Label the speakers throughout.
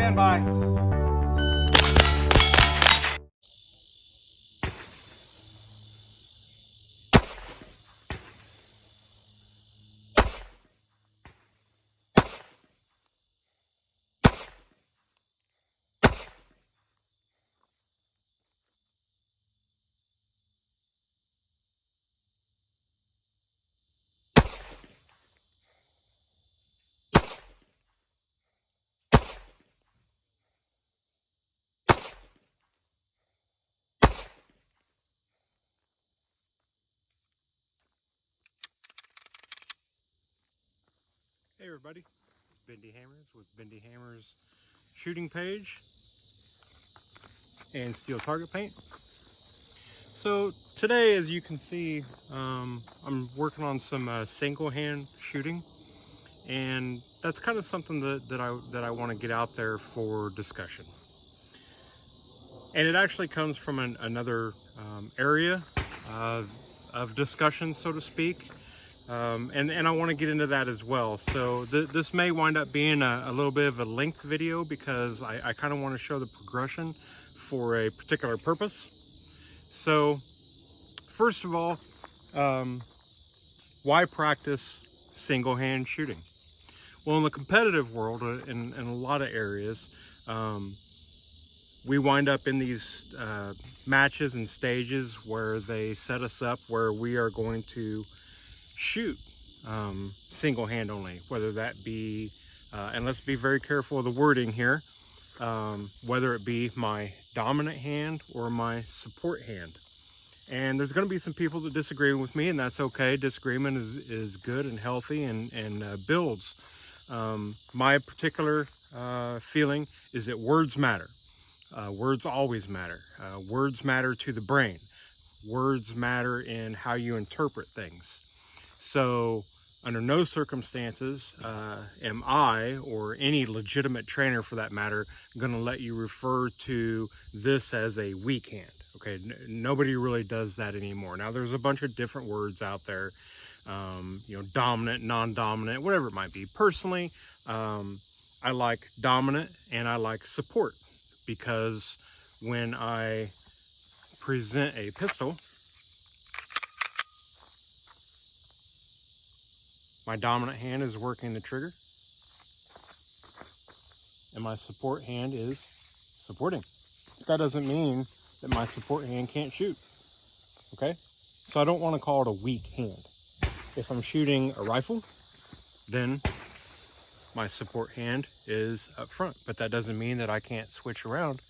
Speaker 1: Stand by. Hey everybody, it's Bendy Hammers with Bendy Hammers shooting page and steel target paint. So today, as you can see, I'm working on some single hand shooting, and that's kind of something that I want to get out there for discussion. And it actually comes from another area of discussion, so to speak. And I want to get into that as well. So this may wind up being a little bit of a length video because I kind of want to show the progression for a particular purpose. So first of all, why practice single hand shooting? Well, in the competitive world, in a lot of areas, we wind up in these matches and stages where they set us up where we are going to shoot single hand only, whether that be and let's be very careful of the wording here, whether it be my dominant hand or my support hand. And there's going to be some people that disagree with me, and that's okay. Disagreement is good and healthy and builds. My particular feeling is that words matter. Words always matter. Words matter to the brain. Words matter in how you interpret things. So under no circumstances am I, or any legitimate trainer for that matter, going to let you refer to this as a weak hand. Okay, nobody really does that anymore. Now there's a bunch of different words out there, you know, dominant, non-dominant, whatever it might be. Personally, I like dominant and I like support, because when I present a pistol, my dominant hand is working the trigger and my support hand is supporting. That doesn't mean that my support hand can't shoot, okay? So I don't want to call it a weak hand. If I'm shooting a rifle, then my support hand is up front, but that doesn't mean that I can't switch around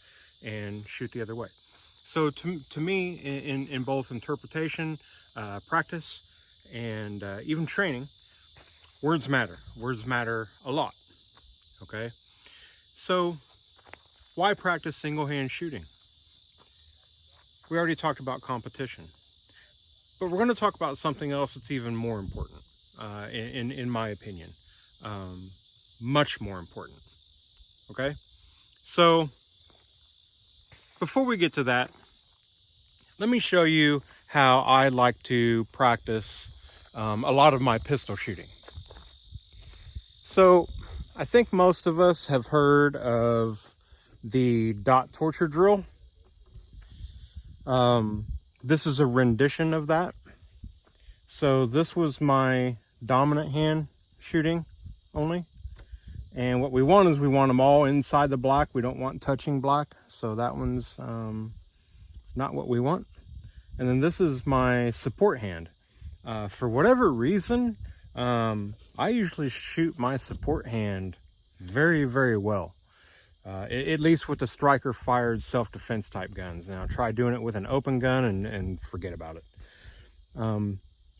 Speaker 1: and shoot the other way. So to me, in both interpretation, practice, and even training, words matter. Words matter a lot, okay? So why practice single hand shooting? We already talked about competition, but we're going to talk about something else that's even more important, in my opinion. Much more important, okay? So before we get to that, let me show you how I like to practice a lot of my pistol shooting. So I think most of us have heard of the dot torture drill. This is a rendition of that. So this was my dominant hand shooting only. And what we want is we want them all inside the black. We don't want touching black. So that one's not what we want. And then this is my support hand. For whatever reason, I usually shoot my support hand very, very well. At least with the striker fired self-defense type guns. Now try doing it with an open gun and forget about it.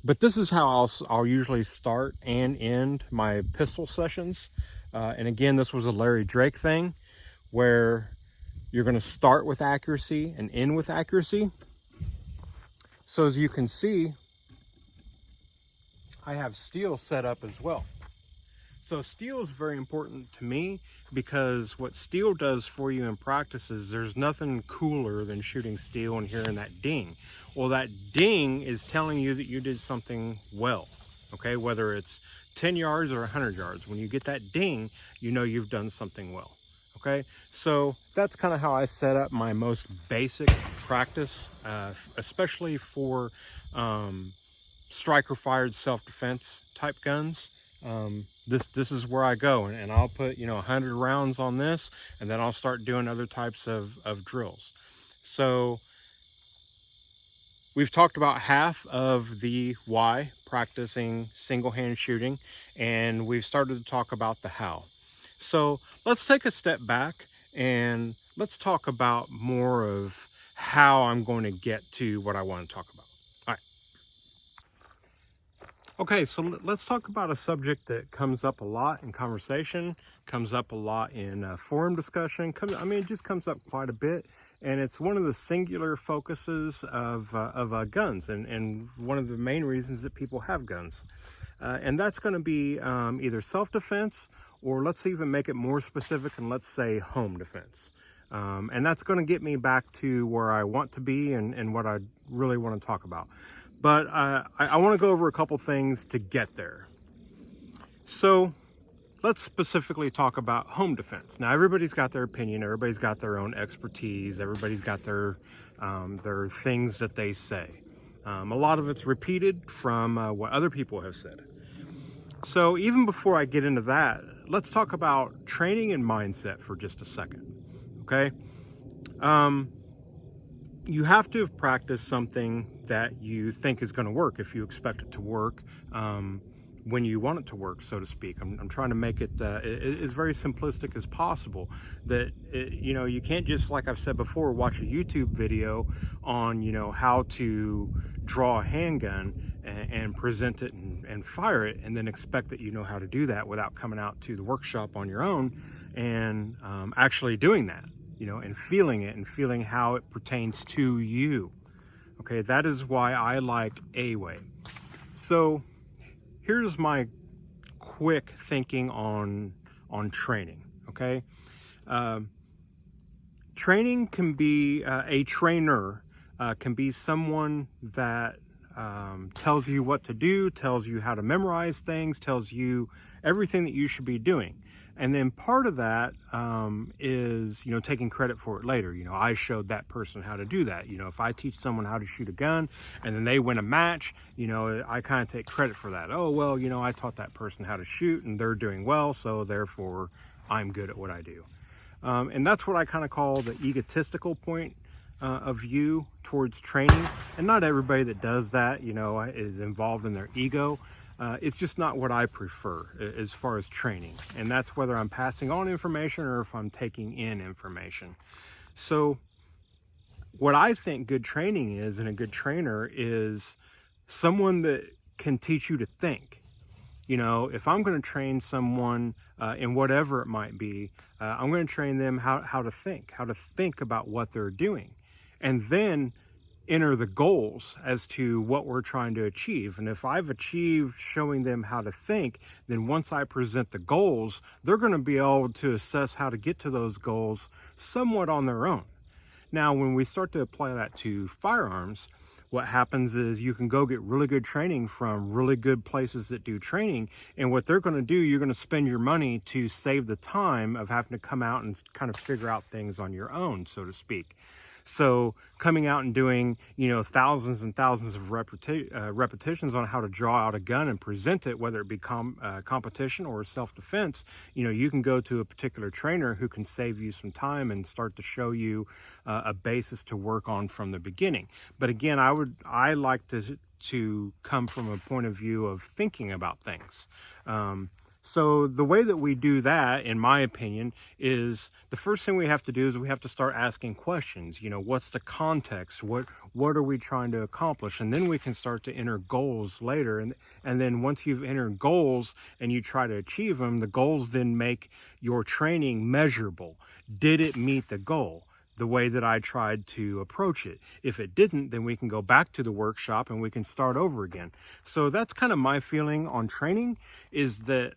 Speaker 1: But this is how I'll usually start and end my pistol sessions. And again, this was a Larry Drake thing where you're going to start with accuracy and end with accuracy. So as you can see, I have steel set up as well. So steel is very important to me because what steel does for you in practice is there's nothing cooler than shooting steel and hearing that ding. Well, that ding is telling you that you did something well, okay? Whether it's 10 yards or 100 yards. When you get that ding, you know you've done something well. Okay, so that's kind of how I set up my most basic practice, especially for striker fired self-defense type guns. This is where I go, and I'll put 100 rounds on this, and then I'll start doing other types of drills. So we've talked about half of the why, practicing single hand shooting, and we've started to talk about the how. So let's take a step back and let's talk about more of how I'm going to get to what I want to talk about. All right. Okay, so let's talk about a subject that comes up a lot in conversation, comes up a lot in forum discussion. It just comes up quite a bit, and it's one of the singular focuses of guns, and one of the main reasons that people have guns. And that's going to be either self-defense, or let's even make it more specific and let's say home defense. And that's going to get me back to where I want to be and what I really want to talk about. But I want to go over a couple things to get there. So let's specifically talk about home defense. Now, everybody's got their opinion, everybody's got their own expertise, everybody's got their things that they say. A lot of it's repeated from what other people have said. So even before I get into that, let's talk about training and mindset for just a second, okay? You have to have practiced something that you think is going to work if you expect it to work when you want it to work, so to speak. I'm trying to make it as very simplistic as possible. That you can't just, like I've said before, watch a YouTube video on how to draw a handgun and present it and fire it, and then expect that you know how to do that without coming out to the workshop on your own and actually doing that, and feeling it and feeling how it pertains to you. Okay, that is why I like A-Way. So here's my quick thinking on training. Okay, training can be a trainer can be someone that tells you what to do, tells you how to memorize things, tells you everything that you should be doing. And then part of that is, taking credit for it later. I showed that person how to do that. If I teach someone how to shoot a gun and then they win a match, I kind of take credit for that. Oh, well, I taught that person how to shoot and they're doing well, so therefore I'm good at what I do. And that's what I kind of call the egotistical point of view towards training. And not everybody that does that, is involved in their ego. It's just not what I prefer as far as training. And that's whether I'm passing on information or if I'm taking in information. So what I think good training is, and a good trainer is someone that can teach you to think. If I'm going to train someone in whatever it might be, I'm going to train them how to think about what they're doing. And then enter the goals as to what we're trying to achieve. And if I've achieved showing them how to think, then once I present the goals, they're going to be able to assess how to get to those goals somewhat on their own. Now, when we start to apply that to firearms, what happens is you can go get really good training from really good places that do training, and what they're going to do, you're going to spend your money to save the time of having to come out and kind of figure out things on your own, so to speak. So coming out and doing, thousands and thousands of repetitions on how to draw out a gun and present it, whether it be competition or self-defense, you can go to a particular trainer who can save you some time and start to show you a basis to work on from the beginning. But again, I like to come from a point of view of thinking about things. So the way that we do that, in my opinion, is the first thing we have to do is we have to start asking questions. What's the context? What are we trying to accomplish? And then we can start to enter goals later. And then once you've entered goals and you try to achieve them, the goals then make your training measurable. Did it meet the goal the way that I tried to approach it? If it didn't, then we can go back to the workshop and we can start over again. So that's kind of my feeling on training, is that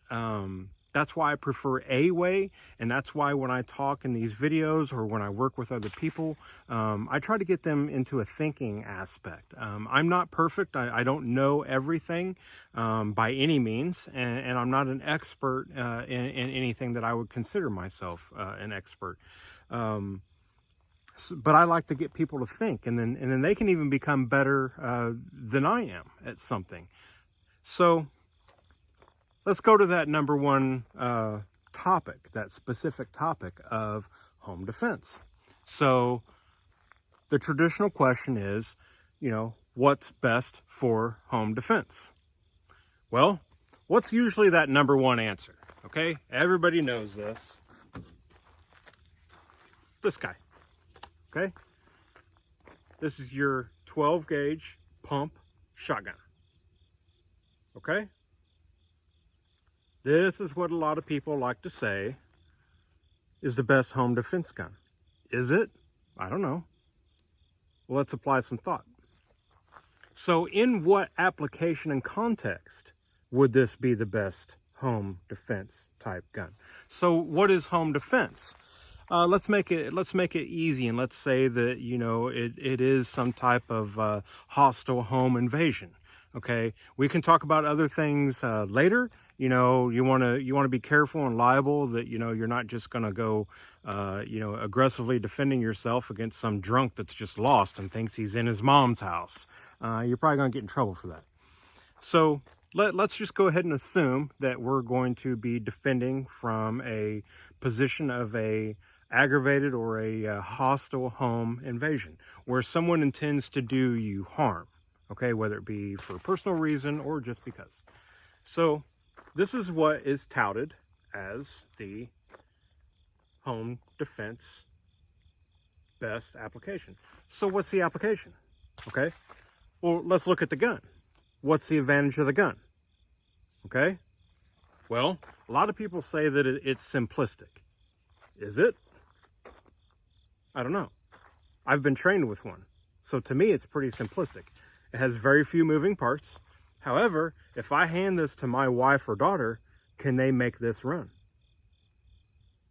Speaker 1: That's why I prefer a way, and that's why when I talk in these videos or when I work with other people, I try to get them into a thinking aspect. I'm not perfect. I don't know everything by any means, and I'm not an expert in anything that I would consider myself an expert. But I like to get people to think, and then they can even become better than I am at something. So let's go to that number one topic, that specific topic of home defense. So the traditional question is, what's best for home defense? Well, what's usually that number one answer? Okay, everybody knows this. This guy, okay? This is your 12 gauge pump shotgun, okay? This is what a lot of people like to say is the best home defense gun. Is it? I don't know. Well, let's apply some thought. So in what application and context would this be the best home defense type gun? So what is home defense? Let's make it easy, and let's say that it is some type of hostile home invasion. Okay, we can talk about other things later. You want to be careful and liable that you're not just going to go aggressively defending yourself against some drunk that's just lost and thinks he's in his mom's house. You're probably going to get in trouble for that. So let's just go ahead and assume that we're going to be defending from a position of a aggravated or a hostile home invasion where someone intends to do you harm. Okay, whether it be for a personal reason or just because. So this is what is touted as the home defense best application. So what's the application? Okay, well, let's look at the gun. What's the advantage of the gun? Okay, well, a lot of people say that it's simplistic. Is it? I don't know. I've been trained with one. So to me, it's pretty simplistic. It has very few moving parts. However, if I hand this to my wife or daughter, can they make this run?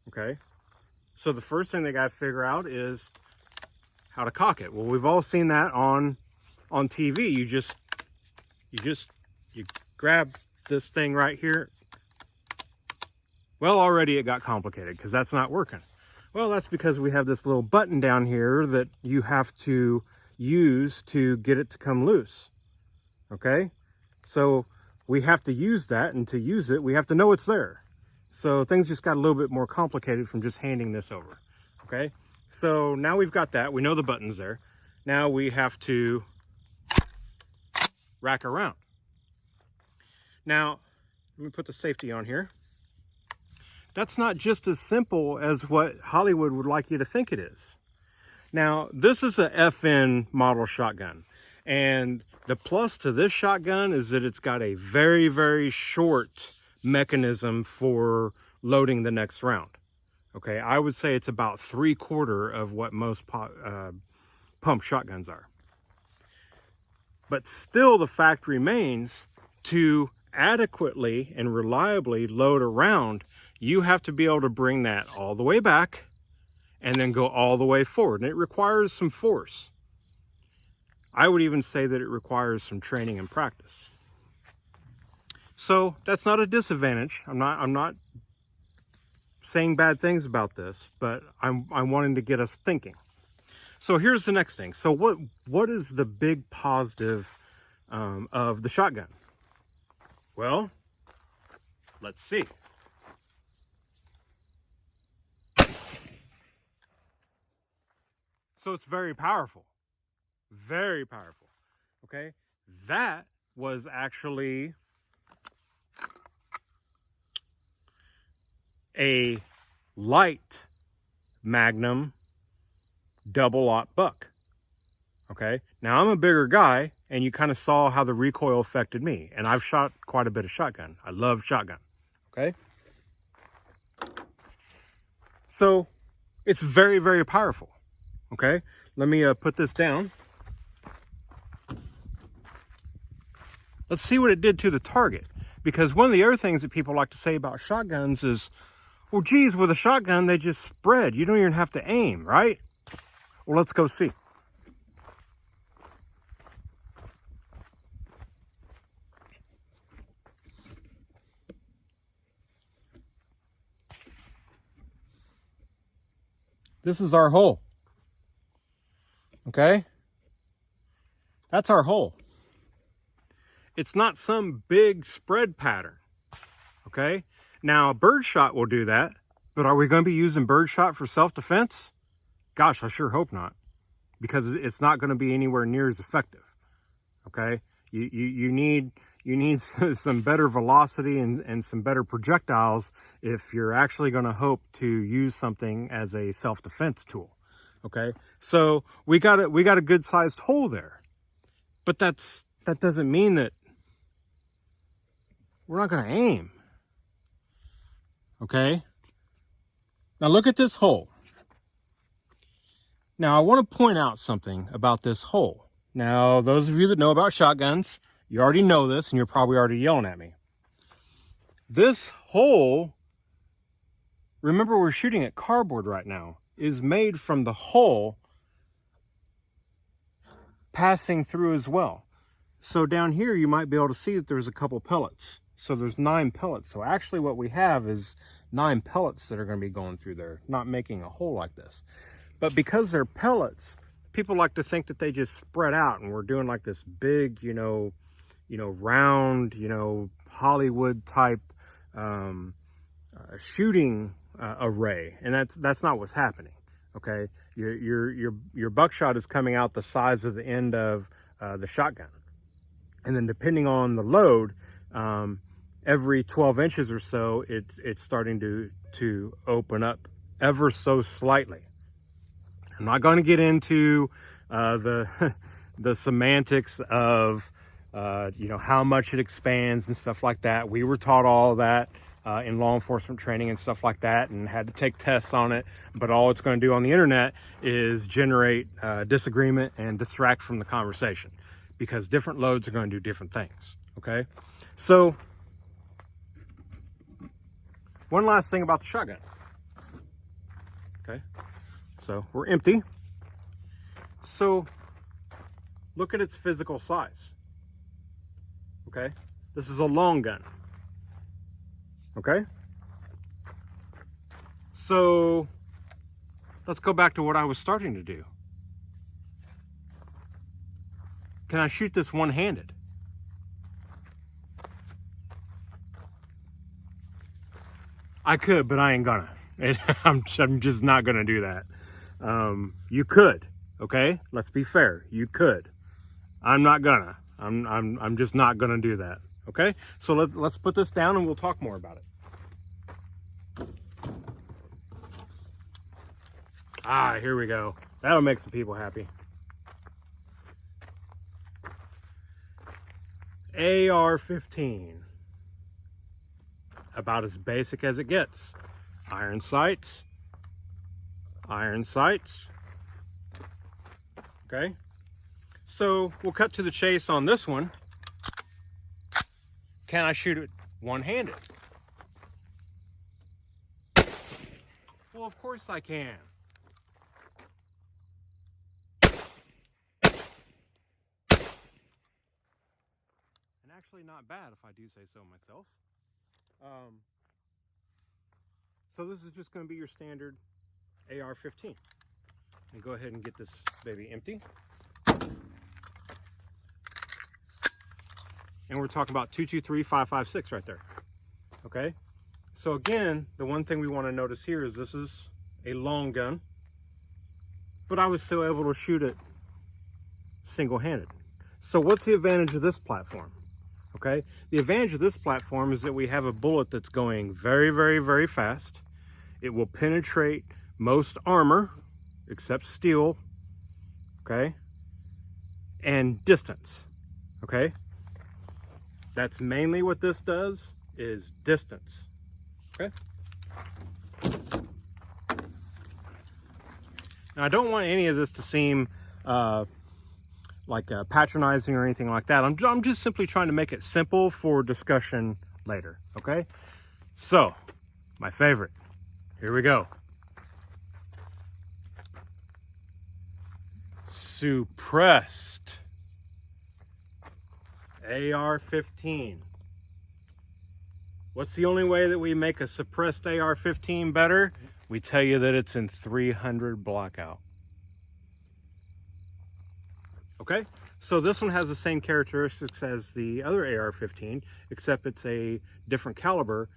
Speaker 1: Okay. So the first thing they got to figure out is how to cock it. Well, we've all seen that on TV. You grab this thing right here. Well, already it got complicated because that's not working. Well, that's because we have this little button down here that you have to use to get it to come loose. Okay, so we have to use that, and to use it we have to know it's there. So things just got a little bit more complicated from just handing this over. Okay, so now we've got that, we know the button's there. Now we have to rack around. Now let me put the safety on here. That's not just as simple as what Hollywood would like you to think it is. Now, this is a FN model shotgun, and the plus to this shotgun is that it's got a very, very short mechanism for loading the next round. Okay, I would say it's about 3/4 of what most pump shotguns are. But still, the fact remains, to adequately and reliably load a round, you have to be able to bring that all the way back and then go all the way forward. And it requires some force. I would even say that it requires some training and practice. So that's not a disadvantage. I'm not saying bad things about this, but I'm wanting to get us thinking. So here's the next thing. So what is the big positive of the shotgun? Well, let's see. So it's very powerful, okay? That was actually a light Magnum double-aught buck, okay? Now, I'm a bigger guy, and you kind of saw how the recoil affected me, and I've shot quite a bit of shotgun. I love shotgun, okay? So it's very, very powerful. Okay, let me put this down. Let's see what it did to the target. Because one of the other things that people like to say about shotguns is, well, geez, with a shotgun, they just spread. You don't even have to aim, right? Well, let's go see. This is our hole. Okay? That's our hole. It's not some big spread pattern. Okay? Now, birdshot will do that, but are we going to be using birdshot for self-defense? Gosh, I sure hope not, because it's not going to be anywhere near as effective. Okay? You need some better velocity and some better projectiles if you're actually going to hope to use something as a self-defense tool. Okay, so we got a good sized hole there, but that doesn't mean that we're not going to aim. Okay, now look at this hole. Now I want to point out something about this hole. Now, those of you that know about shotguns, you already know this, and you're probably already yelling at me. This hole, remember we're shooting at cardboard right now, is made from the hole passing through as well. So down here you might be able to see that there's a couple pellets. So there's 9 pellets. So actually what we have is 9 pellets that are going to be going through there, not making a hole like this. But because they're pellets, people like to think that they just spread out and we're doing like this big, round, Hollywood type shooting array, and that's not what's happening. Okay, your buckshot is coming out the size of the end of the shotgun, and then depending on the load, every 12 inches or so, it's starting to open up ever so slightly. I'm not going to get into the semantics of how much it expands and stuff like that. We were taught all of that in law enforcement training and stuff like that, and had to take tests on it. But all it's going to do on the internet is generate disagreement and distract from the conversation, because different loads are going to do different things. Okay, so one last thing about the shotgun. Okay, so we're empty. So look at its physical size. Okay, this is a long gun. Okay, so let's go back to what I was starting to do. Can I shoot this one-handed? I could, but I ain't gonna. I'm just not gonna do that. You could, okay? Let's be fair. You could. I'm not gonna. I'm just not gonna do that. Okay? So let's put this down and we'll talk more about it. Ah, here we go. That'll make some people happy. AR-15. About as basic as it gets. Iron sights. Iron sights. Okay? So we'll cut to the chase on this one. Can I shoot it one-handed? Well, of course I can. And actually not bad, if I do say so myself. So this is just going to be your standard AR-15. And go ahead and get this baby empty. And we're talking about 223-556 right there. Okay, so again, the one thing we want to notice here is this is a long gun, but I was still able to shoot it single-handed. So what's the advantage of this platform? Okay, the advantage of this platform is that we have a bullet that's going very, very, very fast. It will penetrate most armor except steel. Okay, and distance. Okay, that's mainly what this does, is distance. Okay. Now I don't want any of this to seem patronizing or anything like that. I'm just simply trying to make it simple for discussion later, okay? So, my favorite. Here we go. Suppressed AR-15. What's the only way that we make a suppressed AR-15 better? We tell you that it's in 300 blackout. Okay, so this one has the same characteristics as the other AR-15, except it's a different caliber.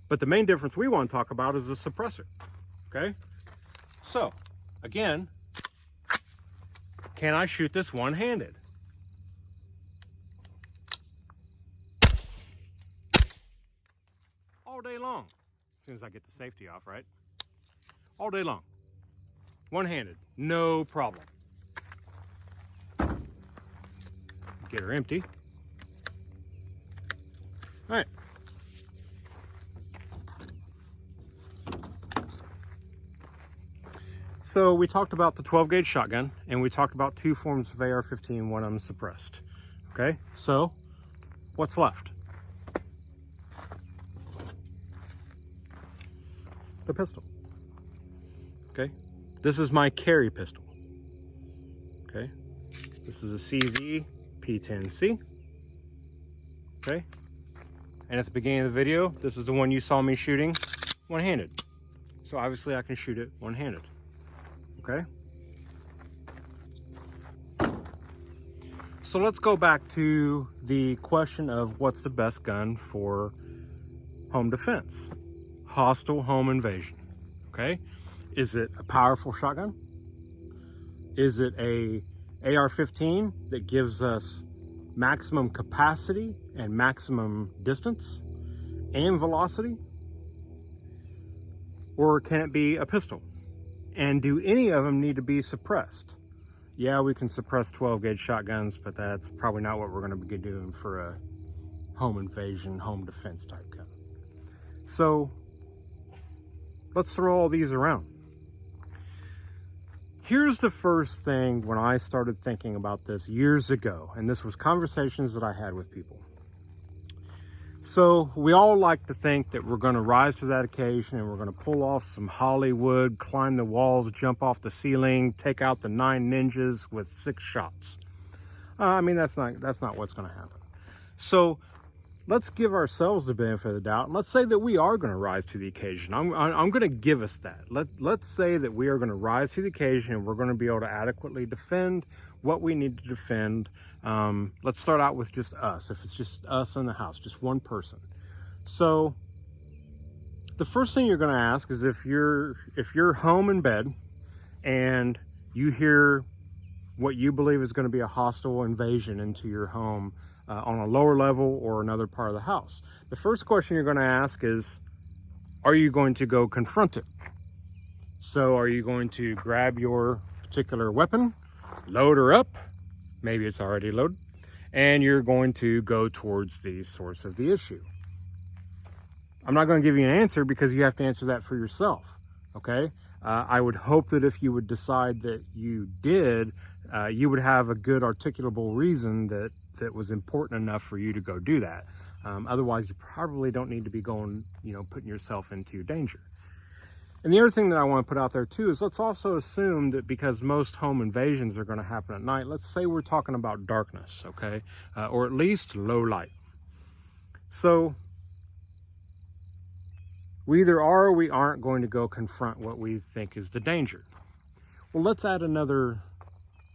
Speaker 1: But the main difference we want to talk about is the suppressor. Okay, so again, can I shoot this one-handed? All day long. As soon as I get the safety off, right? All day long. One-handed, no problem. Get her empty. All right. So we talked about the 12 gauge shotgun, and we talked about two forms of AR-15, one of them suppressed. Okay, so what's left? The pistol. Okay, this is my carry pistol. Okay, this is a CZ P10C. Okay, and at the beginning of the video, this is the one you saw me shooting one-handed. So obviously I can shoot it one-handed. Okay, so let's go back to the question of what's the best gun for home defense, hostile home invasion. Okay, is it a powerful shotgun? Is it a AR-15 that gives us maximum capacity and maximum distance and velocity? Or can it be a pistol? And do any of them need to be suppressed? Yeah, we can suppress 12 gauge shotguns, but that's probably not what we're going to be doing for a home invasion, home defense type gun. So let's throw all these around. Here's the first thing when I started thinking about this years ago, and this was conversations that I had with people. So we all like to think that we're going to rise to that occasion and we're going to pull off some Hollywood, climb the walls, jump off the ceiling, take out the 9 ninjas with 6 shots. I mean, that's not what's going to happen. So let's give ourselves the benefit of the doubt. Let's say that we are going to rise to the occasion. I'm going to give us that. Let's say that we are going to rise to the occasion and we're going to be able to adequately defend what we need to defend. Let's start out with just us. If it's just us in the house, just one person. So the first thing you're going to ask is if you're home in bed and you hear what you believe is going to be a hostile invasion into your home on a lower level or another part of the house. The first question you're going to ask is, are you going to go confront it? So are you going to grab your particular weapon, load her up, maybe it's already loaded, and you're going to go towards the source of the issue? I'm not going to give you an answer because you have to answer that for yourself, okay? I would hope that if you would decide that you did, you would have a good articulable reason that was important enough for you to go do that. Otherwise, you probably don't need to be going, putting yourself into danger. And the other thing that I want to put out there too is let's also assume that because most home invasions are going to happen at night, let's say we're talking about darkness, okay? Or at least low light. So we either are or we aren't going to go confront what we think is the danger. Well, let's add another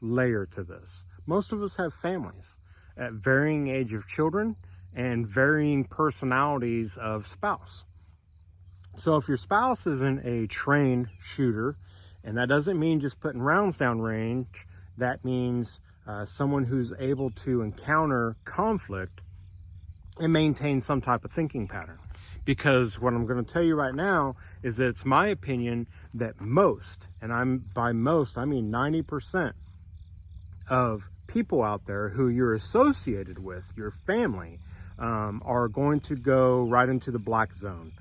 Speaker 1: layer to this. Most of us have families at varying age of children and varying personalities of spouse. So if your spouse isn't a trained shooter, and that doesn't mean just putting rounds down range, that means someone who's able to encounter conflict and maintain some type of thinking pattern. Because what I'm going to tell you right now is that it's my opinion that most, and by most I mean 90% of people out there who you're associated with, your family, are going to go right into the black zone.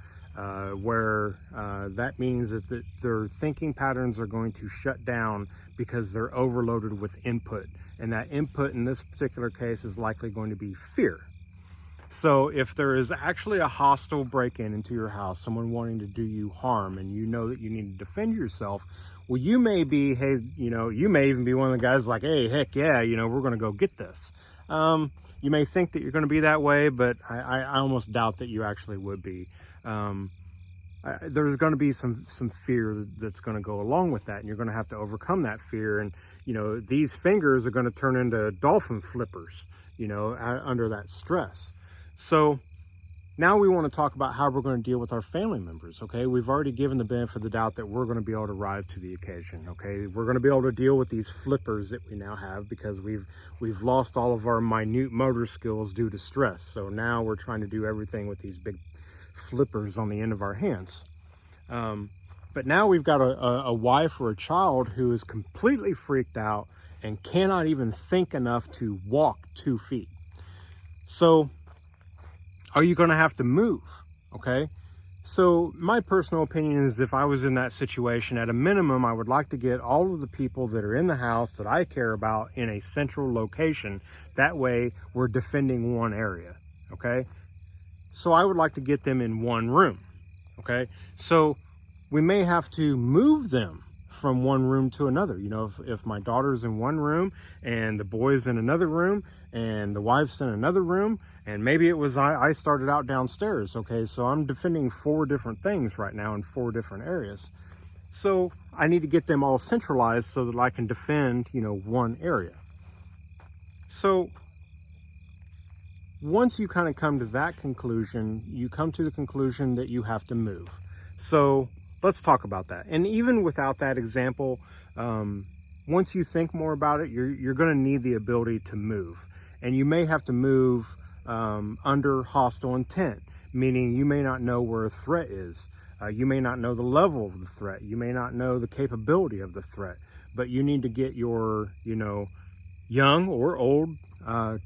Speaker 1: Where that means that their thinking patterns are going to shut down because they're overloaded with input. And that input in this particular case is likely going to be fear. So if there is actually a hostile break-in into your house, someone wanting to do you harm, and you know that you need to defend yourself, well, you may be, hey, you know, you may even be one of the guys like, hey, heck yeah, you know, we're going to go get this. You may think that you're going to be that way, but I almost doubt that you actually would be. There's going to be some fear that's going to go along with that, and you're going to have to overcome that fear. And, you know, these fingers are going to turn into dolphin flippers, you know, under that stress. So now we want to talk about how we're going to deal with our family members. Okay, we've already given the benefit of the doubt that we're going to be able to rise to the occasion. Okay, we're going to be able to deal with these flippers that we now have because we've lost all of our minute motor skills due to stress. So now we're trying to do everything with these big flippers on the end of our hands. But now we've got a wife or a child who is completely freaked out and cannot even think enough to walk 2 feet. So are you going to have to move? Okay. So my personal opinion is, if I was in that situation, at a minimum, I would like to get all of the people that are in the house that I care about in a central location. That way we're defending one area. Okay. So I would like to get them in one room. Okay. So we may have to move them from one room to another. You know, if my daughter's in one room and the boy's in another room and the wife's in another room, and maybe it was I started out downstairs. Okay, so I'm defending 4 different things right now in 4 different areas. So I need to get them all centralized so that I can defend, you know, one area. So once you kind of come to that conclusion, you come to the conclusion that you have to move. So let's talk about that. And even without that example, once you think more about it, you're going to need the ability to move. And you may have to move under hostile intent, meaning you may not know where a threat is. You may not know the level of the threat. You may not know the capability of the threat, but you need to get your, you know, young or old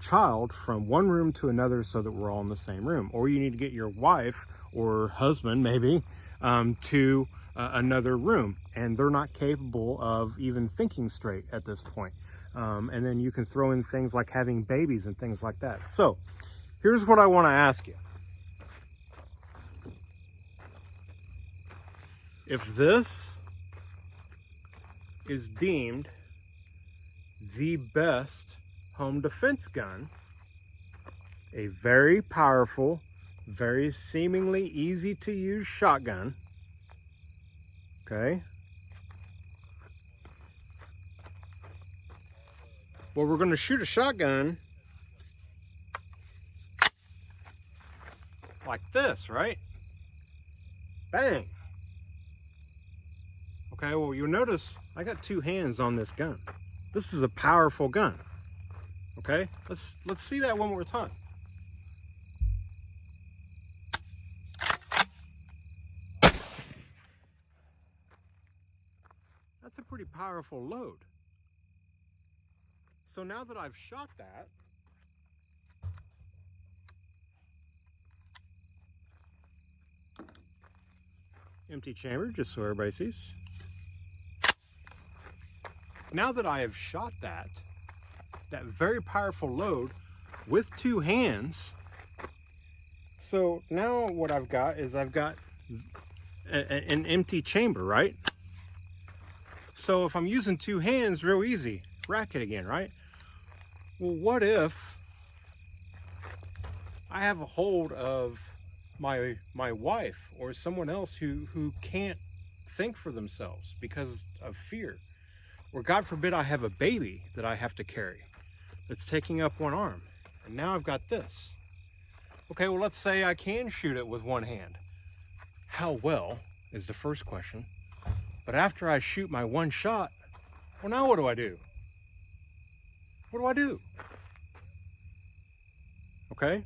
Speaker 1: child from one room to another so that we're all in the same room. Or you need to get your wife or husband maybe to another room, and they're not capable of even thinking straight at this point. And then you can throw in things like having babies and things like that. So here's what I want to ask you. If this is deemed the best home defense gun, a very powerful, very seemingly easy to use shotgun, okay? Well, we're going to shoot a shotgun like this, right? Bang. Okay, well, you'll notice I got 2 hands on this gun. This is a powerful gun. Okay, let's see that one more time. That's a pretty powerful load. So now that I've shot that, empty chamber, just so everybody sees. Now that I have shot that very powerful load with 2 hands, so now what I've got is I've got an empty chamber, right? So if I'm using 2 hands, real easy, rack it again, right? Well, what if I have a hold of my wife or someone else who can't think for themselves because of fear? Or God forbid I have a baby that I have to carry that's taking up one arm, and now I've got this. Okay, well, let's say I can shoot it with one hand. How well is the first question. But after I shoot my one shot, well, now what do I do? What do I do? Okay?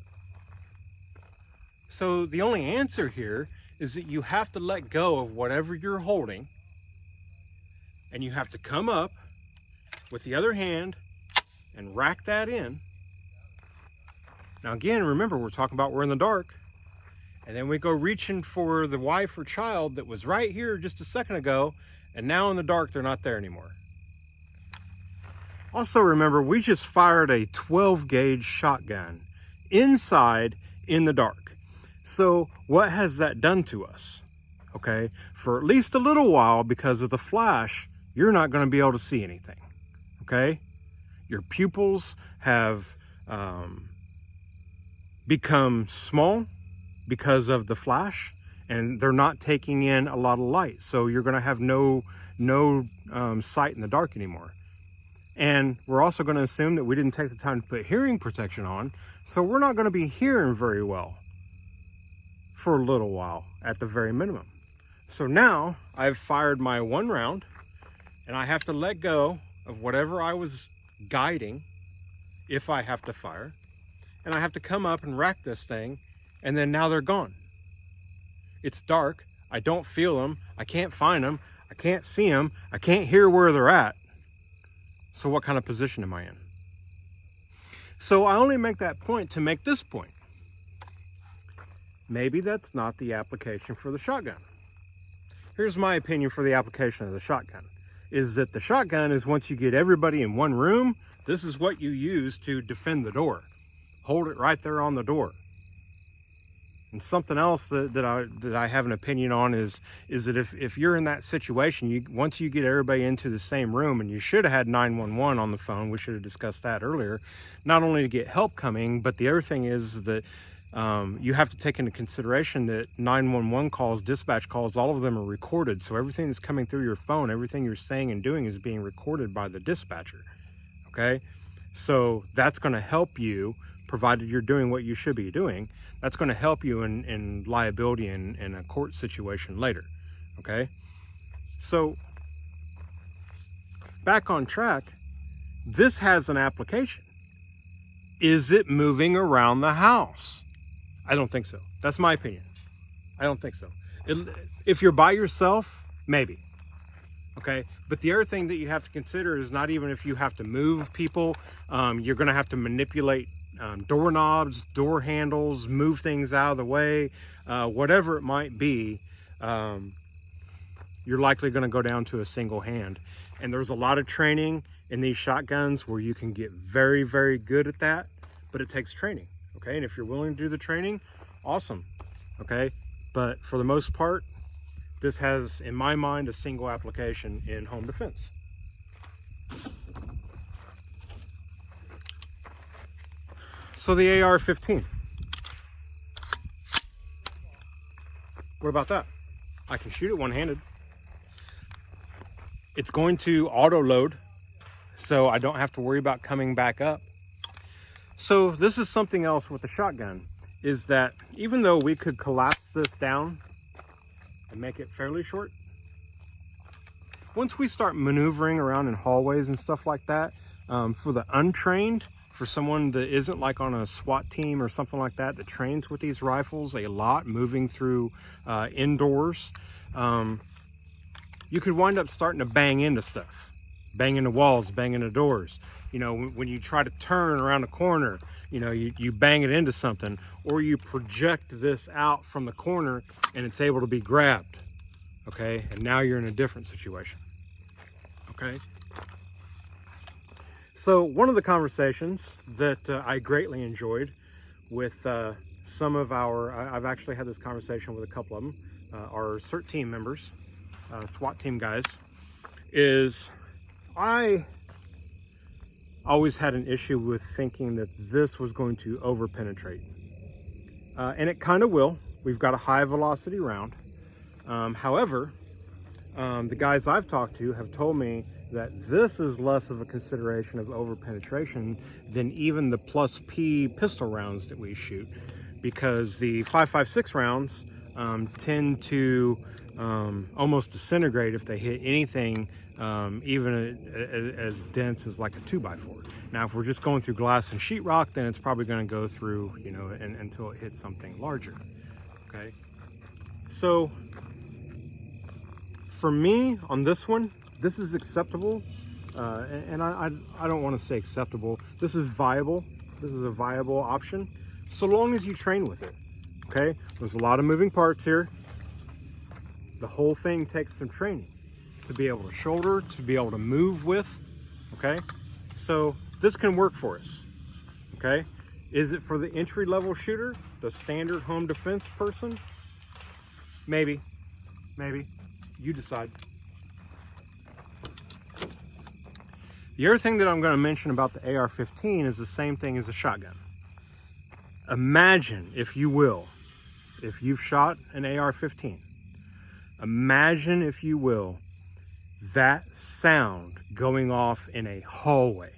Speaker 1: So the only answer here is that you have to let go of whatever you're holding, and you have to come up with the other hand and rack that in. Now again, remember, we're talking about we're in the dark, and then we go reaching for the wife or child that was right here just a second ago, and now in the dark they're not there anymore. Also remember, we just fired a 12 gauge shotgun. Inside in the dark. So what has that done to us? Okay, for at least a little while, because of the flash, you're not going to be able to see anything. Okay, your pupils have become small because of the flash, and they're not taking in a lot of light. So you're going to have no sight in the dark anymore. And we're also going to assume that we didn't take the time to put hearing protection on, so we're not going to be hearing very well for a little while at the very minimum. So now I've fired my one round, and I have to let go of whatever I was guiding if I have to fire, and I have to come up and rack this thing, and then now they're gone. It's dark. I don't feel them. I can't find them. I can't see them. I can't hear where they're at. So what kind of position am I in? So I only make that point to make this point. Maybe that's not the application for the shotgun. Here's my opinion for the application of the shotgun, is that the shotgun is, once you get everybody in one room, this is what you use to defend the door. Hold it right there on the door. And something else that I have an opinion on is that if you're in that situation, once you get everybody into the same room, and you should have had 911 on the phone, we should have discussed that earlier, not only to get help coming, but the other thing is that you have to take into consideration that 911 calls, dispatch calls, all of them are recorded. So everything that's coming through your phone, everything you're saying and doing is being recorded by the dispatcher. Okay? So that's going to help you, provided you're doing what you should be doing. That's going to help you in liability in a court situation later. Okay? So back on track, this has an application. Is it moving around the house? I don't think so. That's my opinion. I don't think so. If you're by yourself, maybe. Okay, but the other thing that you have to consider is not even if you have to move people, you're going to have to manipulate doorknobs, door handles, move things out of the way, whatever it might be. You're likely going to go down to a single hand. And there's a lot of training in these shotguns where you can get very, very good at that, but it takes training. Okay, and if you're willing to do the training, awesome. Okay, but for the most part, this has, in my mind, a single application in home defense. So the AR-15. What about that? I can shoot it one-handed. It's going to auto-load, so I don't have to worry about coming back up. So this is something else with the shotgun, is that even though we could collapse this down and make it fairly short, once we start maneuvering around in hallways and stuff like that, for the untrained, for someone that isn't like on a SWAT team or something like that trains with these rifles a lot, moving through indoors, you could wind up starting to bang into stuff, bang into walls, bang into doors. You know, when you try to turn around a corner, you know, you bang it into something, or you project this out from the corner and it's able to be grabbed. Okay, and now you're in a different situation. Okay. So one of the conversations that I greatly enjoyed with some of I've actually had this conversation with a couple of them, our CERT team members, SWAT team guys, is I always had an issue with thinking that this was going to over penetrate. And it kind of will. We've got a high velocity round. However, the guys I've talked to have told me that this is less of a consideration of over penetration than even the plus P pistol rounds that we shoot, because the 5.56 rounds tend to almost disintegrate if they hit anything even as dense as like a 2x4. Now, if we're just going through glass and sheetrock, then it's probably going to go through, you know, until it hits something larger. Okay, so for me on this one, this is acceptable, and I don't want to say acceptable. This is viable. This is a viable option, so long as you train with it. Okay, there's a lot of moving parts here. The whole thing takes some training to be able to shoulder, to be able to move with. Okay, so this can work for us. Okay, is it for the entry-level shooter? the standard home defense person, maybe, you decide. The other thing that I'm going to mention about the AR-15 is the same thing as a shotgun. Imagine, if you will, if you've shot an AR-15, imagine, if you will, that sound going off in a hallway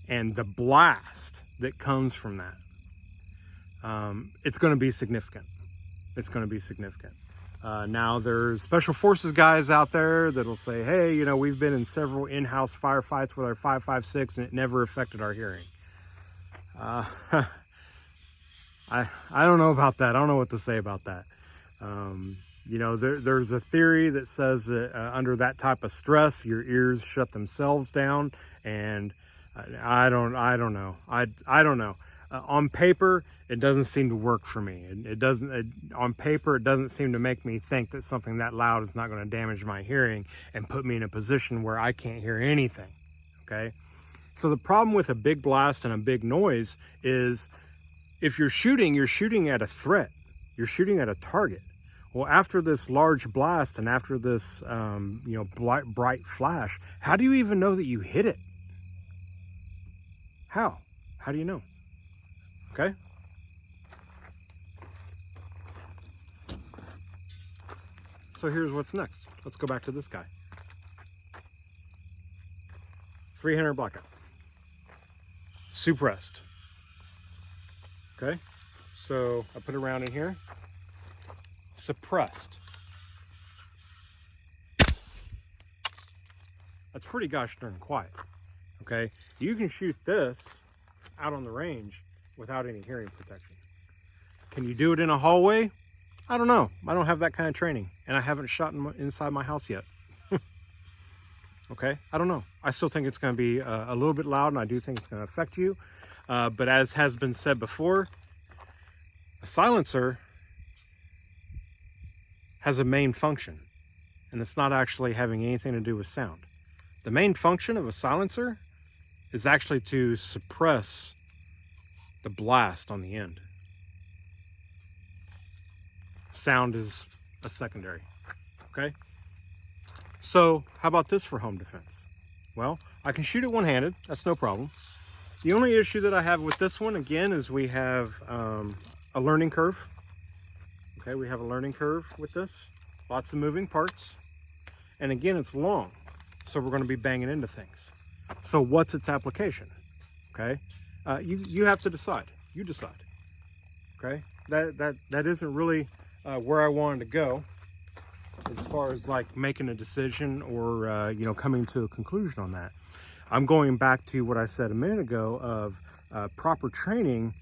Speaker 1: and the blast that comes from that. It's going to be significant. It's going to be significant. Now there's special forces guys out there that'll say, hey, you know, we've been in several in-house firefights with our 5.56 and it never affected our hearing. I don't know about that. I don't know what to say about that. You know, there's a theory that says that under that type of stress, your ears shut themselves down, and I don't know. I don't know. On paper, it doesn't seem to work for me. On paper, it doesn't seem to make me think that something that loud is not going to damage my hearing and put me in a position where I can't hear anything. Okay? So the problem with a big blast and a big noise is if you're shooting at a threat. You're shooting at a target. Well, after this large blast and after this, you know, bright flash, how do you even know that you hit it? How? How do you know? Okay? So here's what's next. Let's go back to this guy. 300 blackout. Suppressed. Okay? So I put a round in here. Suppressed. That's pretty gosh darn quiet. Okay? You can shoot this out on the range without any hearing protection. Can you do it in a hallway? I don't know. I don't have that kind of training, and I haven't shot inside my house yet. Okay? I don't know. I still think it's going to be a little bit loud, and I do think it's going to affect you. But as has been said before, a silencer has a main function, and it's not actually having anything to do with sound. The main function of a silencer is actually to suppress the blast on the end. Sound is a secondary. Okay? So, how about this for home defense? Well, I can shoot it one-handed. That's no problem. The only issue that I have with this one, again, is we have a learning curve. Okay, we have a learning curve with this. Lots of moving parts. And again, it's long. So we're going to be banging into things. So what's its application? Okay? You have to decide. You decide. Okay? That isn't really where I wanted to go as far as like making a decision or you know, coming to a conclusion on that. I'm going back to what I said a minute ago of proper training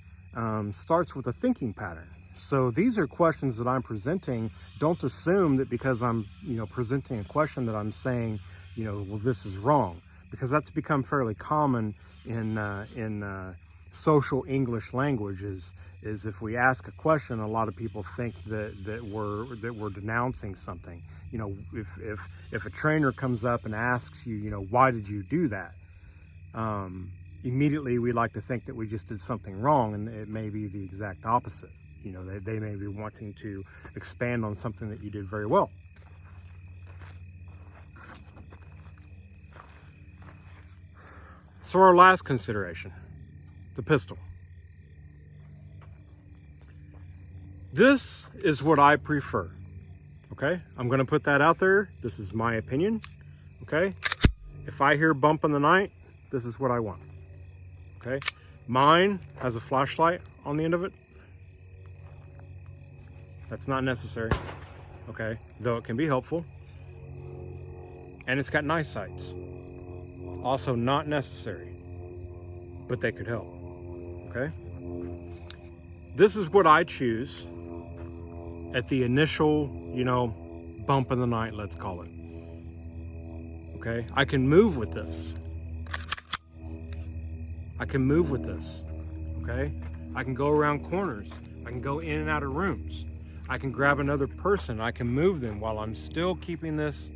Speaker 1: starts with a thinking pattern. So these are questions that I'm presenting. Don't assume that because I'm, you know, presenting a question that I'm saying, you know, well, this is wrong, because that's become fairly common in social English language. Is if we ask a question, a lot of people think that we're denouncing something. You know, if a trainer comes up and asks you, you know, why did you do that? Immediately we like to think that we just did something wrong, and it may be the exact opposite. You know, they may be wanting to expand on something that you did very well. So our last consideration, the pistol. This is what I prefer. Okay, I'm going to put that out there. This is my opinion. Okay, if I hear bump in the night, this is what I want. Okay, mine has a flashlight on the end of it. That's not necessary. Okay, though it can be helpful. And it's got nice sights. Also not necessary, but they could help. Okay, this is what I choose at the initial, you know, bump in the night, let's call it. Okay, I can move with this. I can move with this. Okay, I can go around corners. I can go in and out of rooms. I can grab another person. I can move them while I'm still keeping this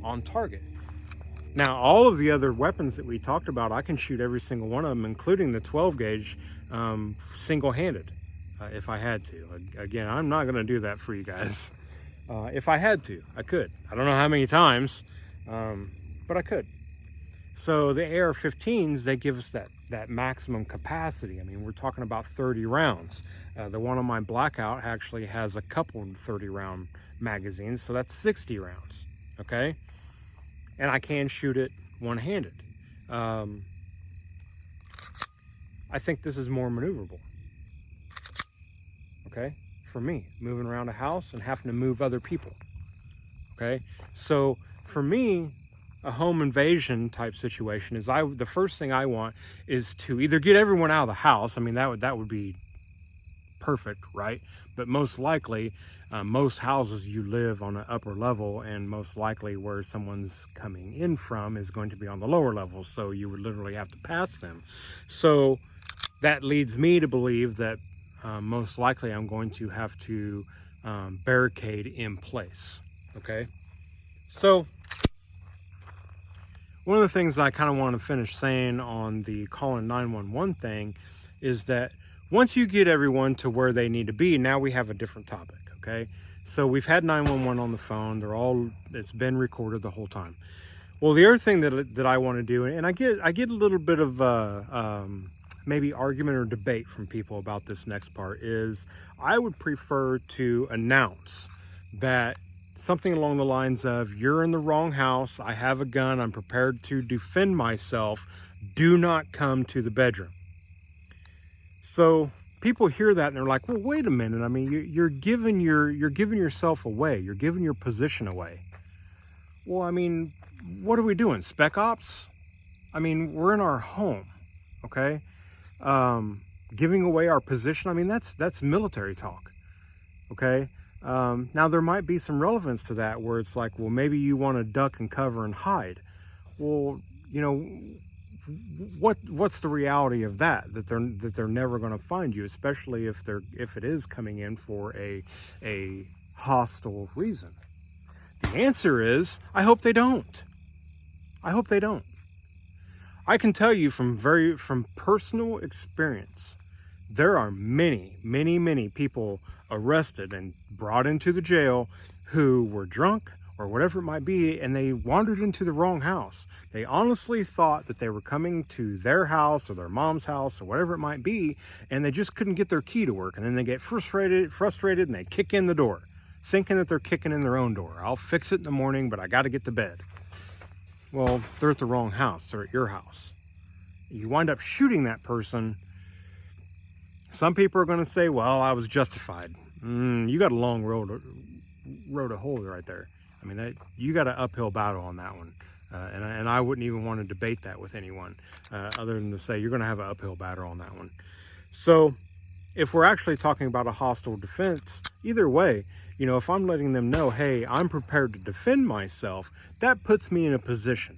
Speaker 1: on target. Now, all of the other weapons that we talked about, I can shoot every single one of them, including the 12 gauge, single-handed. if I had to. Again, I'm not going to do that for you guys. If I had to, I could. I don't know how many times, but I could. So the AR-15s, they give us that maximum capacity. I mean, we're talking about 30 rounds. The one on my Blackout actually has a couple 30-round magazines, so that's 60 rounds, okay? And I can shoot it one-handed. I think this is more maneuverable, okay? For me, moving around a house and having to move other people, okay? So for me, a home invasion type situation is the first thing I want is to either get everyone out of the house. I mean, that would be perfect, right? But most likely, most houses you live on an upper level, and most likely where someone's coming in from is going to be on the lower level, so you would literally have to pass them. So that leads me to believe that most likely I'm going to have to barricade in place, okay? So one of the things I kind of want to finish saying on the calling 911 thing is that once you get everyone to where they need to be, now we have a different topic, okay? So we've had 911 on the phone. It's been recorded the whole time. Well, the other thing that I want to do, and I get a little bit of maybe argument or debate from people about this next part, is I would prefer to announce that something along the lines of, you're in the wrong house, I have a gun, I'm prepared to defend myself, do not come to the bedroom. So people hear that and they're like, well, wait a minute, I mean, you're giving yourself away, you're giving your position away. Well, I mean, what are we doing, spec ops? I mean, we're in our home, okay? Giving away our position, I mean, that's military talk, okay? Now there might be some relevance to that where it's like, well, maybe you want to duck and cover and hide. Well, you know, what's the reality of that they're never going to find you, especially if it is coming in for a hostile reason? The answer is, I hope they don't. I hope they don't. I can tell you from personal experience, there are many people arrested and brought into the jail who were drunk or whatever it might be, and they wandered into the wrong house. They honestly thought that they were coming to their house or their mom's house or whatever it might be, and they just couldn't get their key to work. And then they get frustrated, and they kick in the door, thinking that they're kicking in their own door. I'll fix it in the morning, but I got to get to bed. Well, they're at the wrong house. They're at your house. You wind up shooting that person. Some people are going to say, well, I was justified. You got a long road to hoe right there. I mean, you got an uphill battle on that one. And I wouldn't even want to debate that with anyone other than to say you're going to have an uphill battle on that one. So if we're actually talking about a hostile defense, either way, you know, if I'm letting them know, hey, I'm prepared to defend myself, that puts me in a position.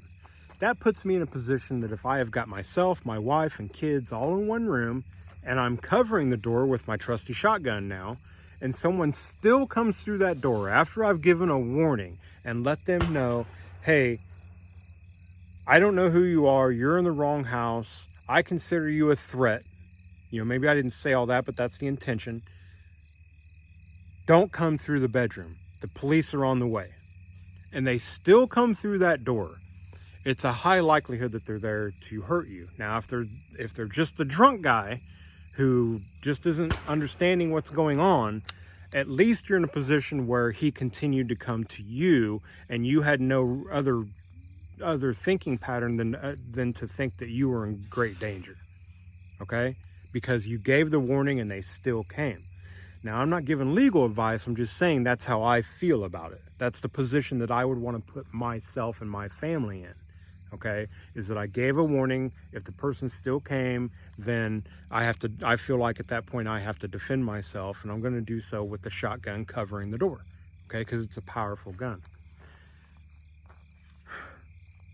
Speaker 1: That puts me in a position that if I have got myself, my wife, and kids all in one room, and I'm covering the door with my trusty shotgun now, and someone still comes through that door after I've given a warning and let them know, hey, I don't know who you are, you're in the wrong house, I consider you a threat. You know, maybe I didn't say all that, but that's the intention. Don't come through the bedroom. The police are on the way. And they still come through that door. It's a high likelihood that they're there to hurt you. Now, if they're just the drunk guy who just isn't understanding what's going on, at least you're in a position where he continued to come to you and you had no other thinking pattern than to think that you were in great danger, okay? Because you gave the warning and they still came. Now, I'm not giving legal advice, I'm just saying that's how I feel about it. That's the position that I would want to put myself and my family in, okay? Is that I gave a warning, if the person still came, then I feel like at that point I have to defend myself, and I'm going to do so with the shotgun covering the door, okay? Because it's a powerful gun.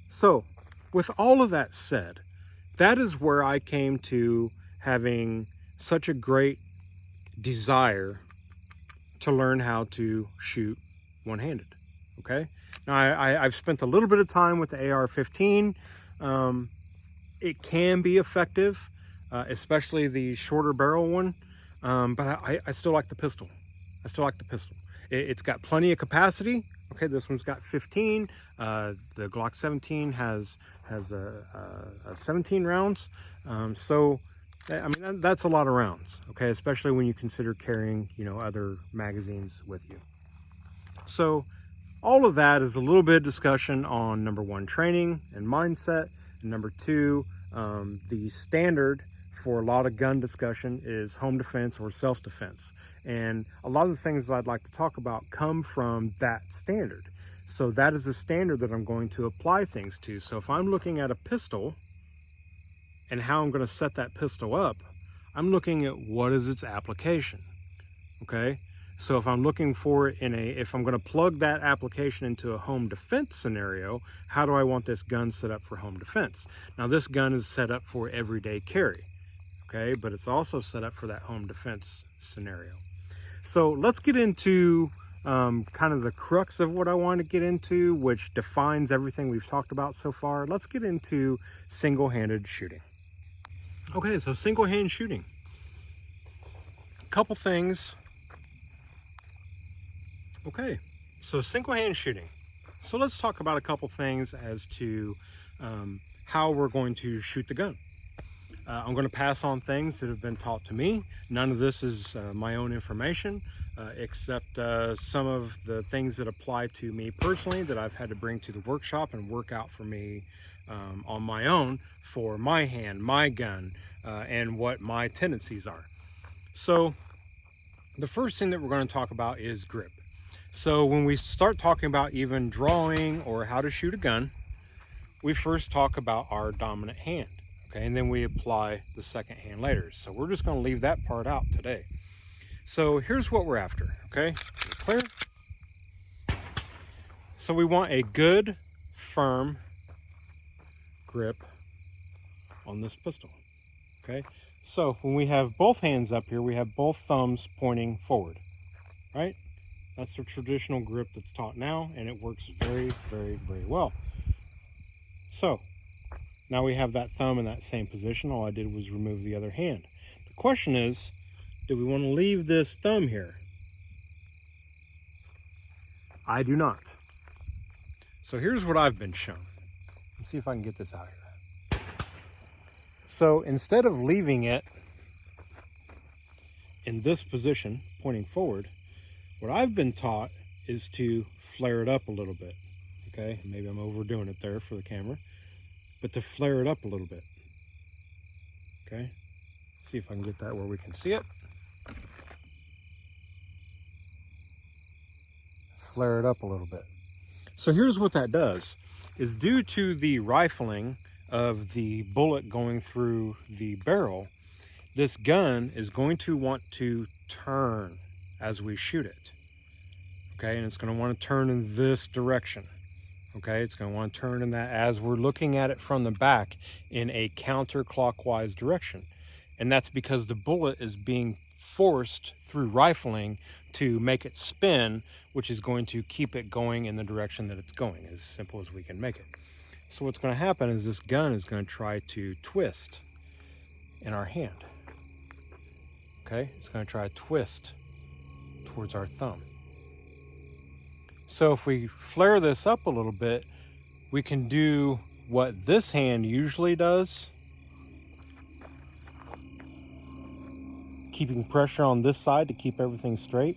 Speaker 1: So, with all of that said, that is where I came to having such a great desire to learn how to shoot one-handed, okay? Now, I've spent a little bit of time with the AR-15. It can be effective, especially the shorter barrel one. but I still like the pistol. I still like the pistol. It's got plenty of capacity. Okay, this one's got 15. The Glock 17 has a 17 rounds. So, I mean, that's a lot of rounds. Okay, especially when you consider carrying, you know, other magazines with you. So, all of that is a little bit of discussion on number one, training and mindset, and number two, the standard for a lot of gun discussion is home defense or self-defense. And a lot of the things that I'd like to talk about come from that standard. So that is a standard that I'm going to apply things to. So if I'm looking at a pistol and how I'm going to set that pistol up, I'm looking at what is its application. Okay. So if I'm looking for it if I'm going to plug that application into a home defense scenario, how do I want this gun set up for home defense? Now this gun is set up for everyday carry. Okay, but it's also set up for that home defense scenario. So let's get into kind of the crux of what I want to get into, which defines everything we've talked about so far. Let's get into single-handed shooting. Okay, so single-hand shooting. A couple things. Okay, so single-hand shooting. So let's talk about a couple things as to how we're going to shoot the gun. I'm going to pass on things that have been taught to me. None of this is my own information, except some of the things that apply to me personally that I've had to bring to the workshop and work out for me on my own for my hand, my gun, and what my tendencies are. So the first thing that we're going to talk about is grip. So when we start talking about even drawing or how to shoot a gun, we first talk about our dominant hand. Okay, and then we apply the second hand later. So we're just going to leave that part out today. So here's what we're after. Okay, clear? So we want a good, firm grip on this pistol. Okay, so when we have both hands up here, we have both thumbs pointing forward, right? That's the traditional grip that's taught now, and it works very, very, very well. So now we have that thumb in that same position. All I did was remove the other hand. The question is, do we want to leave this thumb here? I do not. So here's what I've been shown. Let's see if I can get this out here. So instead of leaving it in this position, pointing forward, what I've been taught is to flare it up a little bit. Okay, maybe I'm overdoing it there for the camera. But to flare it up a little bit. Okay, see if I can get that where we can see it. Flare it up a little bit. So here's what that does, is due to the rifling of the bullet going through the barrel, this gun is going to want to turn as we shoot it. Okay, and it's going to want to turn in this direction. Okay, it's going to want to turn in that as we're looking at it from the back in a counterclockwise direction. And that's because the bullet is being forced through rifling to make it spin, which is going to keep it going in the direction that it's going, as simple as we can make it. So what's going to happen is this gun is going to try to twist in our hand. Okay, it's going to try to twist towards our thumb. So if we flare this up a little bit, we can do what this hand usually does, keeping pressure on this side to keep everything straight.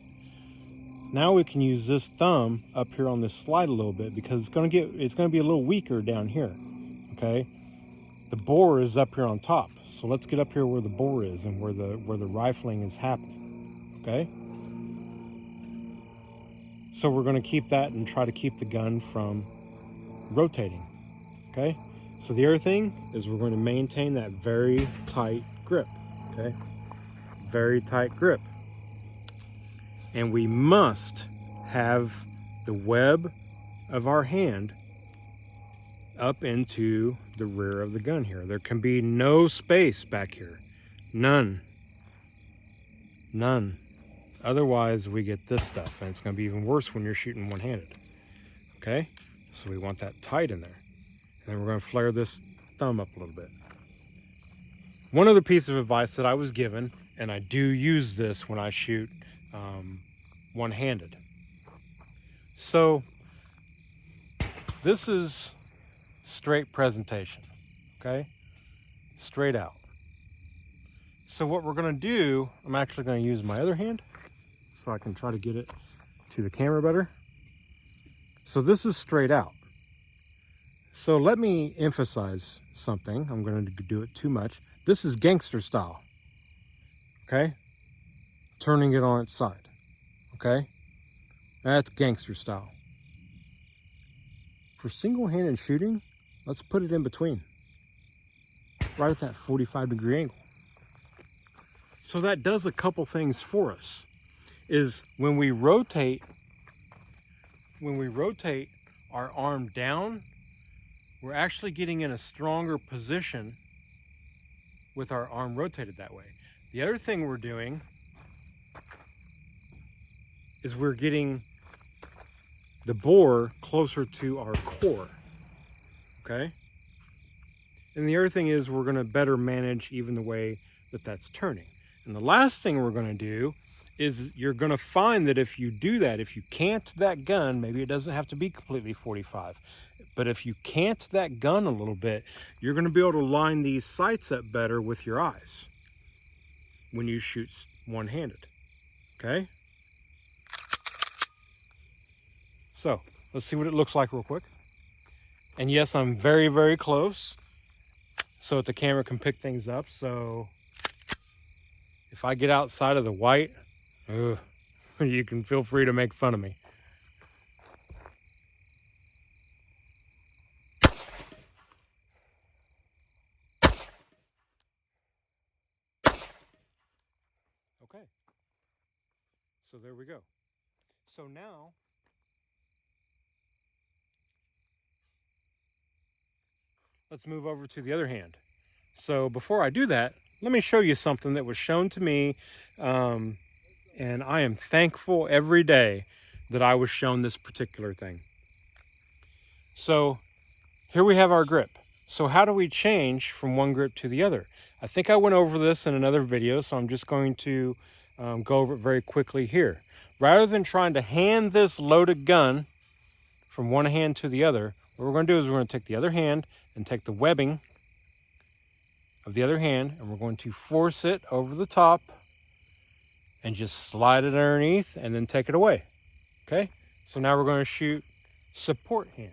Speaker 1: Now we can use this thumb up here on this slide a little bit because it's going to be a little weaker down here. Okay, the bore is up here on top, so let's get up here where the bore is and where the rifling is happening. Okay. So we're going to keep that and try to keep the gun from rotating. Okay, so the other thing is we're going to maintain that very tight grip. Okay, very tight grip, and we must have the web of our hand up into the rear of the gun here. There can be no space back here, none. Otherwise we get this stuff, and it's going to be even worse when you're shooting one-handed. Okay, so we want that tight in there, and then we're going to flare this thumb up a little bit. One other piece of advice that I was given And I do use this when I shoot one-handed. So this is straight presentation, okay? Straight out. So what we're gonna do, I'm actually gonna use my other hand so I can try to get it to the camera better. So this is straight out. So let me emphasize something. I'm going to do it too much. This is gangster style. Okay? Turning it on its side. Okay? That's gangster style. For single-handed shooting, let's put it in between. Right at that 45-degree angle. So that does a couple things for us. Is when we rotate our arm down, we're actually getting in a stronger position with our arm rotated that way. The other thing we're doing is we're getting the bore closer to our core, okay? And the other thing is we're gonna better manage even the way that that's turning. And the last thing we're gonna do is you're gonna find that if you do that, if you cant that gun, maybe it doesn't have to be completely 45, but if you cant that gun a little bit, you're gonna be able to line these sights up better with your eyes when you shoot one-handed, okay? So let's see what it looks like real quick. And yes, I'm very, very close so that the camera can pick things up. So if I get outside of the white, you can feel free to make fun of me. Okay, so there we go. So now, let's move over to the other hand. So before I do that, let me show you something that was shown to me, and I am thankful every day that I was shown this particular thing. So here we have our grip. So how do we change from one grip to the other? I think I went over this in another video, so I'm just going to go over it very quickly here. Rather than trying to hand this loaded gun from one hand to the other, what we're going to do is we're going to take the other hand and take the webbing of the other hand, and we're going to force it over the top and just slide it underneath and then take it away. Okay? So now we're going to shoot support hand.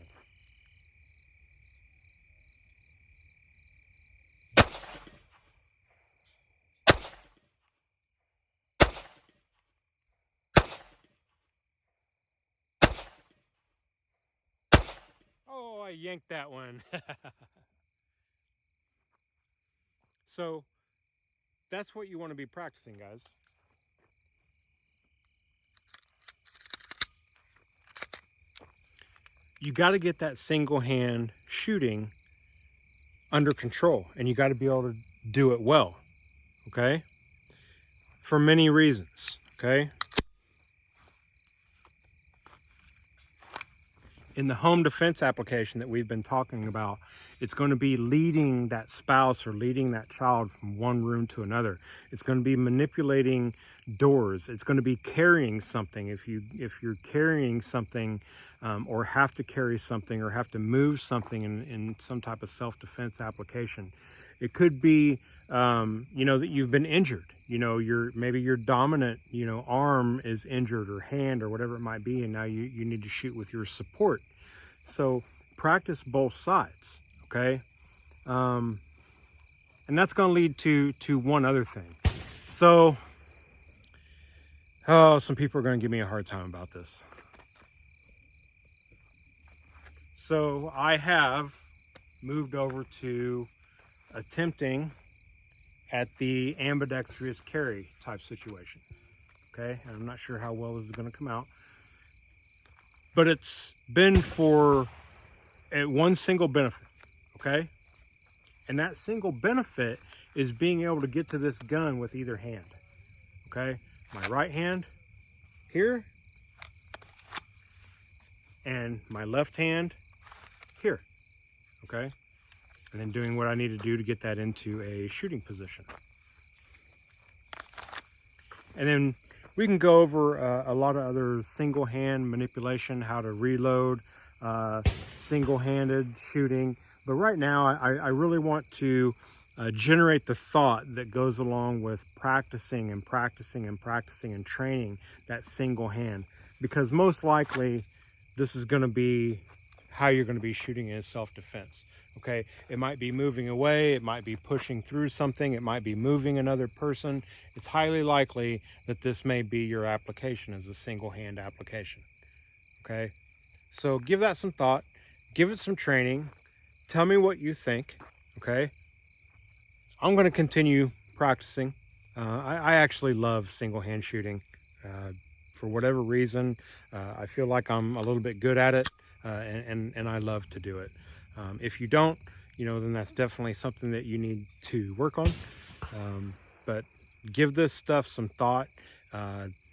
Speaker 1: Oh, I yanked that one. So that's what you want to be practicing, guys. You got to get that single hand shooting under control, and you got to be able to do it well, okay? For many reasons, okay? In the home defense application that we've been talking about, it's going to be leading that spouse or leading that child from one room to another. It's going to be manipulating doors. It's going to be carrying something. If you're carrying something or have to carry something or have to move something in some type of self-defense application, it could be that you've been injured. Maybe your dominant arm is injured, or hand, or whatever it might be, and now you need to shoot with your support. So practice both sides, okay? And that's going to lead to one other thing. So some people are going to give me a hard time about this. So I have moved over to attempting at the ambidextrous carry type situation, okay? And I'm not sure how well this is going to come out, but it's been for one single benefit, okay? And that single benefit is being able to get to this gun with either hand, okay? My right hand here, and my left hand here, okay? And then doing what I need to do to get that into a shooting position. And then we can go over a lot of other single-hand manipulation, how to reload, single-handed shooting. But right now, I really want to generate the thought that goes along with practicing and practicing and practicing and training that single hand. Because most likely, this is going to be how you're going to be shooting in self-defense. Okay, it might be moving away, it might be pushing through something, it might be moving another person. It's highly likely that this may be your application as a single hand application. Okay, so give that some thought, give it some training, tell me what you think. Okay, I'm going to continue practicing. I actually love single hand shooting. For whatever reason, I feel like I'm a little bit good at it, and I love to do it. If you don't, then that's definitely something that you need to work on. But give this stuff some thought.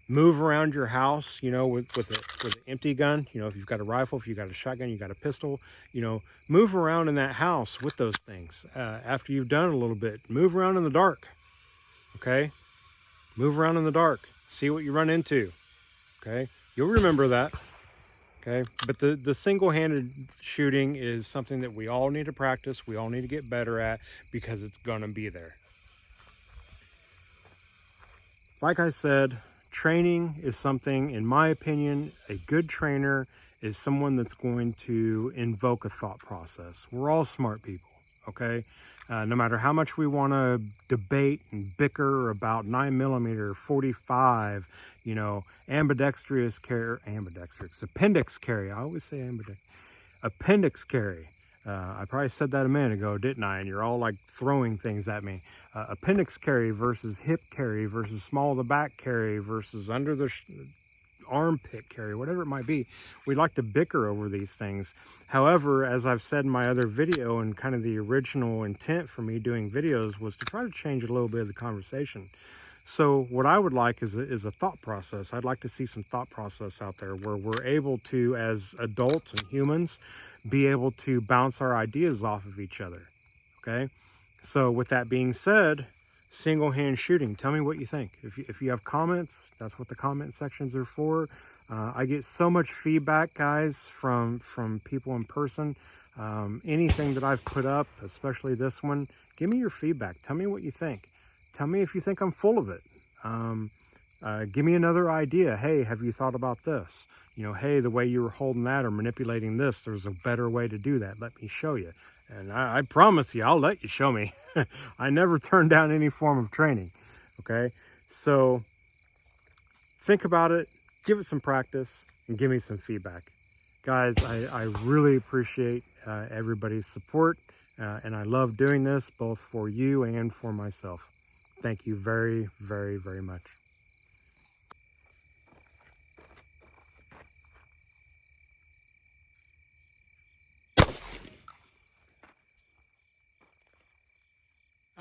Speaker 1: Move around your house, with an empty gun. If you've got a rifle, if you've got a shotgun, you've got a pistol, move around in that house with those things. After you've done a little bit, move around in the dark. Okay? Move around in the dark. See what you run into. Okay? You'll remember that. Okay, but the single-handed shooting is something that we all need to practice. We all need to get better at, because it's gonna be there. Like I said, training is something, in my opinion, a good trainer is someone that's going to invoke a thought process. We're all smart people, okay? No matter how much we want to debate and bicker about 9mm, 45, ambidextrous appendix carry. I always say appendix carry. I probably said that a minute ago, didn't I? And you're all like throwing things at me. Appendix carry versus hip carry versus small of the back carry versus under the armpit carry, whatever it might be. We like to bicker over these things. However, as I've said in my other video, and kind of the original intent for me doing videos was to try to change a little bit of the conversation. So what I would like is a thought process. I'd like to see some thought process out there where we're able to, as adults and humans, be able to bounce our ideas off of each other. Okay? So with that being said, single hand shooting, tell me what you think. If you have comments, that's what the comment sections are for. I get so much feedback, guys, from people in person. Anything that I've put up, especially this one, give me your feedback. Tell me what you think. Tell me if you think I'm full of it. Give me another idea. Hey, have you thought about this? Hey, the way you were holding that or manipulating this, there's a better way to do that. Let me show you. And I promise you, I'll let you show me. I never turn down any form of training. Okay? So think about it, give it some practice, and give me some feedback. Guys, I really appreciate everybody's support, and I love doing this both for you and for myself. Thank you very, very, very much.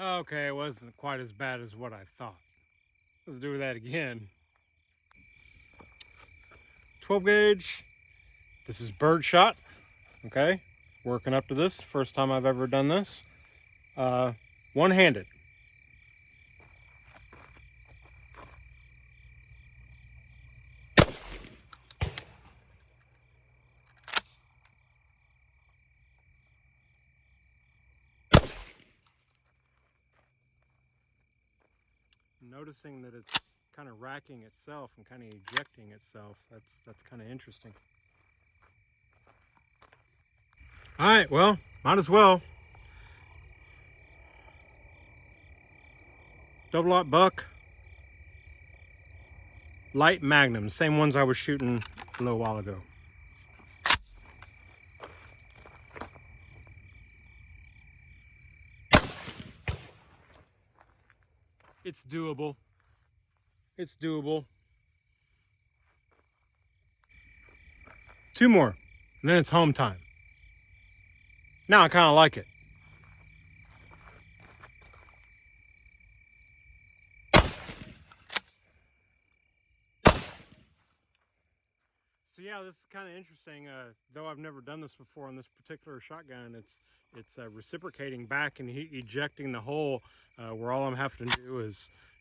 Speaker 1: Okay, it wasn't quite as bad as what I thought. Let's do that again. 12 gauge. This is birdshot. Okay, working up to this. First time I've ever done this. One-handed. Noticing that it's kind of racking itself and kind of ejecting itself. That's kind of interesting. All right, well, might as well. Double-aught buck, light magnum, same ones I was shooting a little while ago. It's doable. It's doable. 2 more, and then it's home time. Now I kind of like it. So yeah, this is kind of interesting. Though I've never done this before on this particular shotgun, it's reciprocating back and ejecting the hole, where all I'm having to do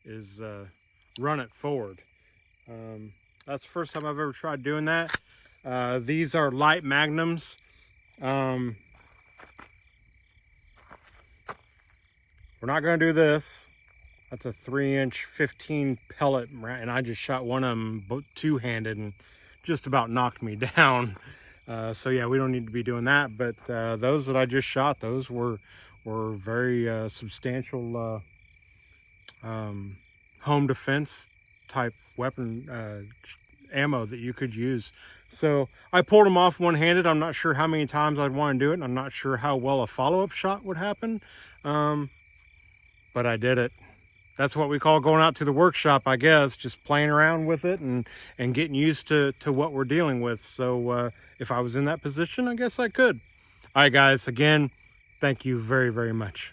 Speaker 1: is run it forward. That's the first time I've ever tried doing that. These are light magnums. We're not going to do this. That's a 3-inch 15 pellet, and I just shot one of them two-handed and just about knocked me down. So yeah, we don't need to be doing that. But those that I just shot, those were very substantial home defense type weapon ammo that you could use. So I pulled them off one-handed. I'm not sure how many times I'd want to do it, and I'm not sure how well a follow-up shot would happen, but I did it. That's what we call going out to the workshop, I guess, just playing around with it and getting used to what we're dealing with. So if I was in that position, I guess I could. All right, guys, again, thank you very, very much.